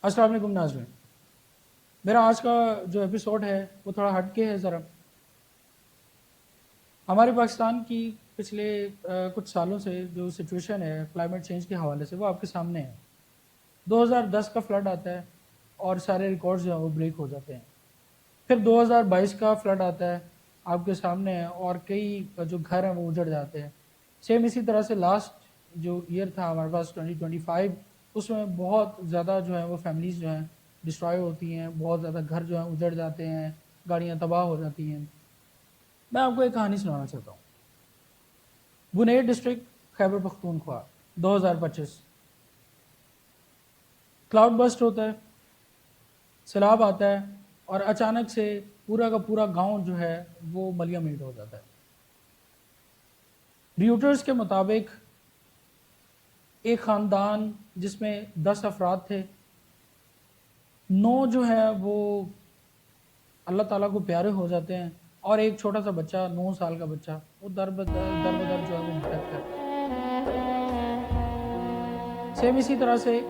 अस्सलाम वालेकुम नाज़रीन। मेरा आज का जो एपिसोड है वो थोड़ा हट के है ज़रा। हमारे पाकिस्तान की पिछले कुछ सालों से जो सिचुएशन है क्लाइमेट चेंज के हवाले से वो आपके सामने है। 2010 का फ्लड आता है और सारे रिकॉर्ड्स जो हैं वो ब्रेक हो जाते हैं। फिर 2022 का फ्लड आता है आपके सामने है और कई जो घर हैं वो उजड़ जाते हैं। सेम इसी तरह से लास्ट जो ईयर था हमारे पास 2025, उसमें बहुत ज़्यादा जो है वो फैमिलीज़ जो हैं डिस्ट्रॉय होती हैं, बहुत ज़्यादा घर जो हैं उजड़ जाते हैं, गाड़ियाँ तबाह हो जाती हैं। मैं आपको एक कहानी सुनाना चाहता हूँ। Buner district, Khyber Pakhtunkhwa, 2025 cloud burst होता है, सैलाब आता है और अचानक से पूरा का पूरा गांव जो है वो मलिया मीट हो जाता है। रियूटर्स के मुताबिक एक ख़ानदान जिसमें 10 अफराद थे, 9 जो है वो अल्लाह ताला को प्यारे हो जाते हैं और एक छोटा सा बच्चा 9 साल का बच्चा वो दर बदर जो है वो भटकता है। सेम इसी तरह से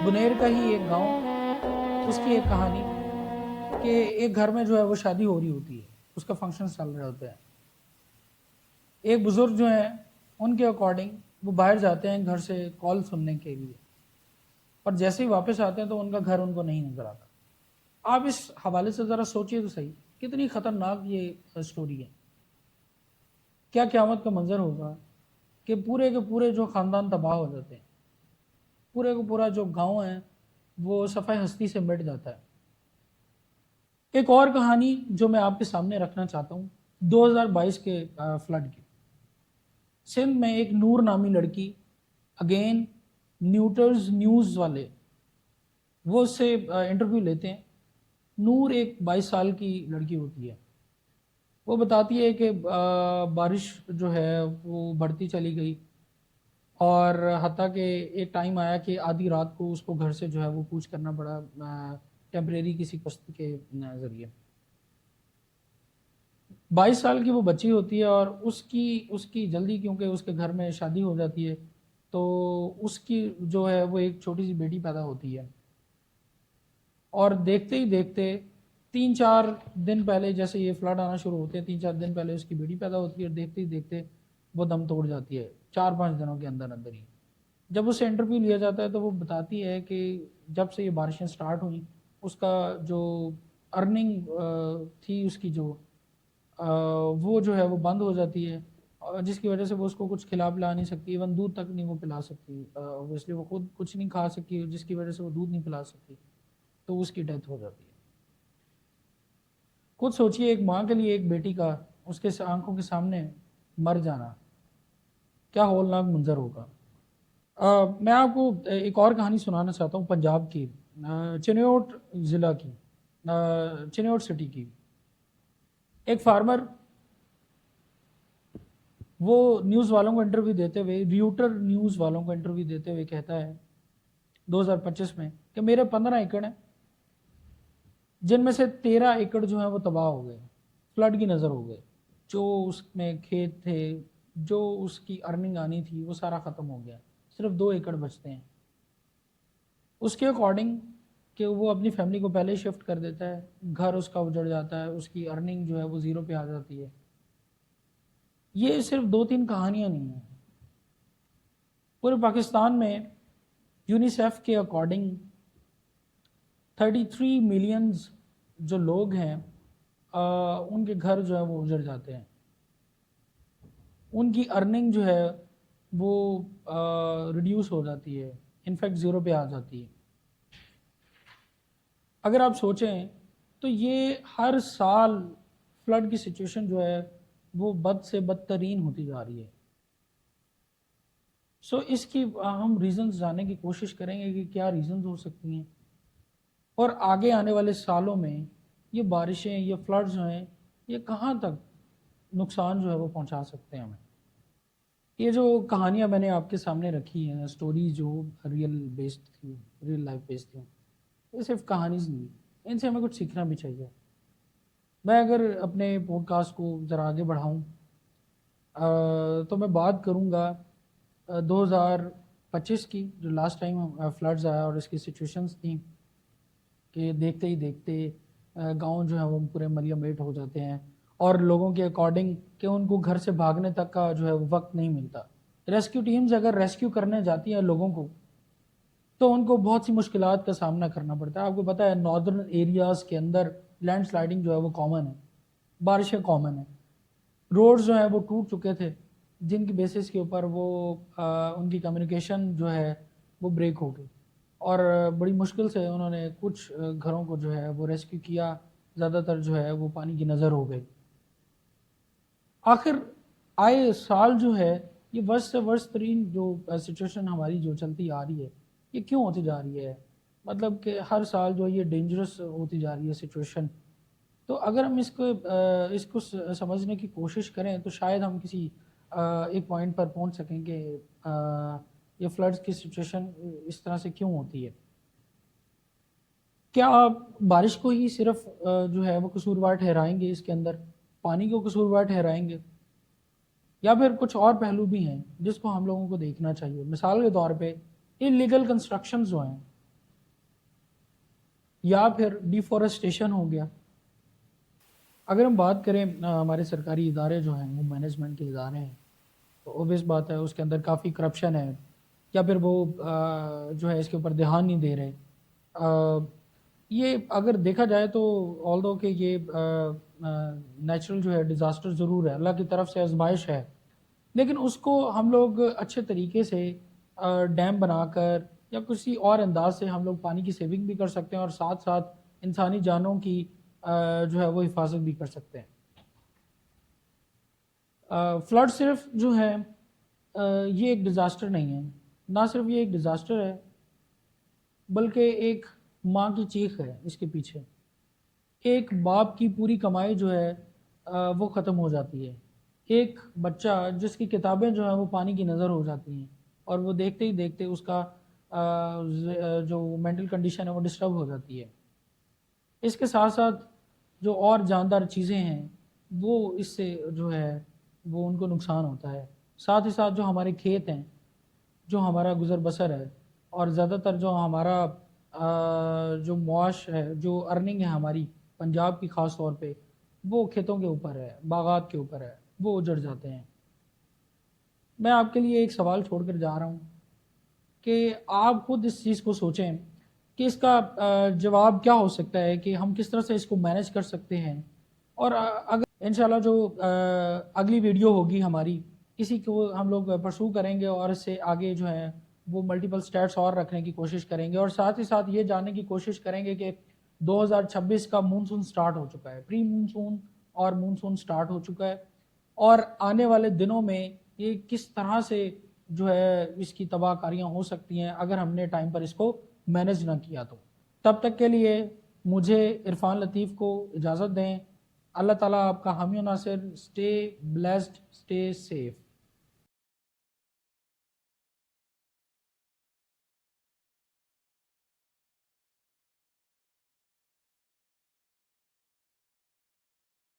बुनेर का ही एक गांव, उसकी एक कहानी कि एक घर में जो है वो शादी हो रही होती है, उसका फंक्शन चल रहे होते हैं। एक बुजुर्ग जो हैं उनके अकॉर्डिंग वो बाहर जाते हैं घर से कॉल सुनने के लिए, और जैसे ही वापस आते हैं तो उनका घर उनको नहीं नजर आता। आप इस हवाले से ज़रा सोचिए तो सही, कितनी ख़तरनाक ये स्टोरी है। क्या क़यामत का मंजर होगा कि पूरे के पूरे जो ख़ानदान तबाह हो जाते हैं, पूरे का पूरा जो गांव है वो सफ़ाई हस्ती से मिट जाता है। एक और कहानी जो मैं आपके सामने रखना चाहता हूँ 2022 के फ्लड की। सिंध में एक नूर नामी लड़की, अगेन न्यूटर्स न्यूज़ वाले वो उससे इंटरव्यू लेते हैं। नूर एक 22 साल की लड़की होती है। वो बताती है कि बारिश जो है वो बढ़ती चली गई और हत्ता कि एक टाइम आया कि आधी रात को उसको घर से जो है वो कूच करना पड़ा टेम्परेरी किसी कश्त के ज़रिए। 22 साल की वो बच्ची होती है और उसकी उसकी जल्दी, क्योंकि उसके घर में शादी हो जाती है, तो उसकी जो है वो एक छोटी सी बेटी पैदा होती है। और देखते ही देखते 3-4 दिन पहले, जैसे ये फ्लड आना शुरू होते हैं, 3-4 दिन पहले उसकी बेटी पैदा होती है और देखते ही देखते वो दम तोड़ जाती है 4-5 दिनों के अंदर अंदर ही। जब उससे इंटरव्यू लिया जाता है तो वो बताती है कि जब से ये बारिशें स्टार्ट हुई उसका जो अर्निंग थी उसकी जो वो जो है वो बंद हो जाती है, और जिसकी वजह से वो उसको कुछ खिला पिला नहीं सकती, इवन दूध तक नहीं वो पिला सकती। ऑब्वियसली वो खुद कुछ नहीं खा सकती, जिसकी वजह से वो दूध नहीं पिला सकती, तो उसकी डेथ हो जाती है। खुद सोचिए, एक माँ के लिए एक बेटी का उसके आंखों के सामने मर जाना, क्या होलनाक मंजर होगा। मैं आपको एक और कहानी सुनाना चाहता हूँ पंजाब की, चिन्योट ज़िला की, चिन्योट सिटी की। एक फार्मर वो न्यूज़ वालों को इंटरव्यू देते हुए, रियूटर न्यूज़ वालों को इंटरव्यू देते हुए कहता है 2025 में कि मेरे 15 एकड़ हैं, जिनमें से 13 एकड़ जो है वो तबाह हो गए, फ्लड की नज़र हो गए। जो उसमें खेत थे, जो उसकी अर्निंग आनी थी, वो सारा ख़त्म हो गया, सिर्फ 2 एकड़ बचते हैं। उसके अकॉर्डिंग कि वो अपनी फैमिली को पहले ही शिफ्ट कर देता है, घर उसका उजड़ जाता है, उसकी अर्निंग जो है वो ज़ीरो पे आ जाती है। ये सिर्फ 2-3 कहानियाँ नहीं हैं। पूरे पाकिस्तान में यूनिसेफ के अकॉर्डिंग 33 मिलियंस जो लोग हैं उनके घर जो है वो उजड़ जाते हैं, उनकी अर्निंग जो है वो रिड्यूस हो जाती है, इनफैक्ट ज़ीरो पे आ जाती है। अगर आप सोचें तो ये हर साल फ्लड की सिचुएशन जो है वो बद से बदतरीन होती जा रही है। सो इसकी हम रीज़न्स जानने की कोशिश करेंगे कि क्या रीज़न्स हो सकती हैं, और आगे आने वाले सालों में ये बारिशें, ये फ्लड्स जो हैं, ये कहाँ तक नुकसान जो है वो पहुँचा सकते हैं हमें। ये जो कहानियाँ मैंने आपके सामने रखी हैं, स्टोरी जो रियल बेस्ड थी, रियल लाइफ बेस्ड थी, ये सिर्फ कहानीज नहीं, इनसे हमें कुछ सीखना भी चाहिए। मैं अगर अपने पॉडकास्ट को ज़रा आगे बढ़ाऊँ तो मैं बात करूँगा 2000 25 کی جو لاسٹ ٹائم فلڈز آیا اور اس کی سچویشنز تھیں کہ دیکھتے ہی دیکھتے گاؤں جو ہے وہ پورے ملیا میٹ ہو جاتے ہیں اور لوگوں کے اکارڈنگ کہ ان کو گھر سے بھاگنے تک کا جو ہے وقت نہیں ملتا. ریسکیو ٹیمز اگر ریسکیو کرنے جاتی ہیں لوگوں کو تو ان کو بہت سی مشکلات کا سامنا کرنا پڑتا ہے. آپ کو پتہ ہے ناردرن ایریاز کے اندر لینڈ سلائڈنگ جو ہے وہ کامن ہے, بارشیں کامن ہیں, روڈز جو ہیں وہ ٹوٹ چکے تھے جن کی بیسس کے اوپر وہ ان کی کمیونیکیشن جو ہے وہ بریک ہو گئی اور بڑی مشکل سے انہوں نے کچھ گھروں کو جو ہے وہ ریسکیو کیا, زیادہ تر جو ہے وہ پانی کی نظر ہو گئی. آخر آئے سال جو ہے یہ ورس سے ورس ترین جو سچویشن ہماری جو چلتی آ رہی ہے یہ کیوں ہوتی جا رہی ہے, مطلب کہ ہر سال جو یہ ڈینجرس ہوتی جا رہی ہے سچویشن. تو اگر ہم اس کو سمجھنے کی کوشش کریں تو شاید ہم کسی ایک پوائنٹ پر پہنچ سکیں کہ یہ فلڈز کی سچویشن اس طرح سے کیوں ہوتی ہے. کیا آپ بارش کو ہی صرف جو ہے وہ قصوروار ٹھہرائیں گے, اس کے اندر پانی کو قصوروار ٹھہرائیں گے, یا پھر کچھ اور پہلو بھی ہیں جس کو ہم لوگوں کو دیکھنا چاہیے؟ مثال کے طور پہ انلیگل کنسٹرکشن جو ہیں, یا پھر ڈیفورسٹیشن ہو گیا. اگر ہم بات کریں ہمارے سرکاری ادارے جو ہیں وہ مینجمنٹ کے ادارے ہیں تو اوبیس بات ہے اس کے اندر کافی کرپشن ہے, یا پھر وہ جو ہے اس کے اوپر دھیان نہیں دے رہے. یہ اگر دیکھا جائے تو آلدو کہ یہ نیچرل جو ہے ڈیزاسٹر ضرور ہے, اللہ کی طرف سے آزمائش ہے, لیکن اس کو ہم لوگ اچھے طریقے سے ڈیم بنا کر یا کسی اور انداز سے ہم لوگ پانی کی سیونگ بھی کر سکتے ہیں اور ساتھ ساتھ انسانی جانوں کی جو ہے وہ حفاظت بھی کر سکتے ہیں. فلڈ صرف جو ہے یہ ایک ڈیزاسٹر نہیں ہے, نہ صرف یہ ایک ڈیزاسٹر ہے بلکہ ایک ماں کی چیخ ہے اس کے پیچھے. ایک باپ کی پوری کمائی جو ہے وہ ختم ہو جاتی ہے. ایک بچہ جس کی کتابیں جو ہیں وہ پانی کی نظر ہو جاتی ہیں اور وہ دیکھتے ہی دیکھتے اس کا جو مینٹل کنڈیشن ہے وہ ڈسٹرب ہو جاتی ہے. اس کے ساتھ ساتھ جو اور جاندار چیزیں ہیں وہ اس سے جو ہے وہ ان کو نقصان ہوتا ہے. ساتھ ہی ساتھ جو ہمارے کھیت ہیں, جو ہمارا گزر بسر ہے, اور زیادہ تر جو ہمارا جو معاش ہے, جو ارننگ ہے ہماری پنجاب کی خاص طور پہ, وہ کھیتوں کے اوپر ہے, باغات کے اوپر ہے, وہ اجڑ جاتے ہیں. میں آپ کے لیے ایک سوال چھوڑ کر جا رہا ہوں کہ آپ خود اس چیز کو سوچیں کہ اس کا جواب کیا ہو سکتا ہے, کہ ہم کس طرح سے اس کو مینیج کر سکتے ہیں. اور اگر انشاءاللہ جو اگلی ویڈیو ہوگی ہماری, اسی کو ہم لوگ پرسو کریں گے اور اس سے آگے جو ہے وہ ملٹیپل سٹیٹس اور رکھنے کی کوشش کریں گے, اور ساتھ ہی ساتھ یہ جاننے کی کوشش کریں گے کہ 2026 کا مونسون سٹارٹ ہو چکا ہے, پری مونسون اور مونسون سٹارٹ ہو چکا ہے, اور آنے والے دنوں میں یہ کس طرح سے جو ہے اس کی تباہ کاریاں ہو سکتی ہیں اگر ہم نے ٹائم پر اس کو مینیج نہ کیا تو. تب تک کے لیے مجھے عرفان لطیف کو اجازت دیں. اللہ تعالیٰ آپ کا حامی و ناصر. Stay blessed, stay safe.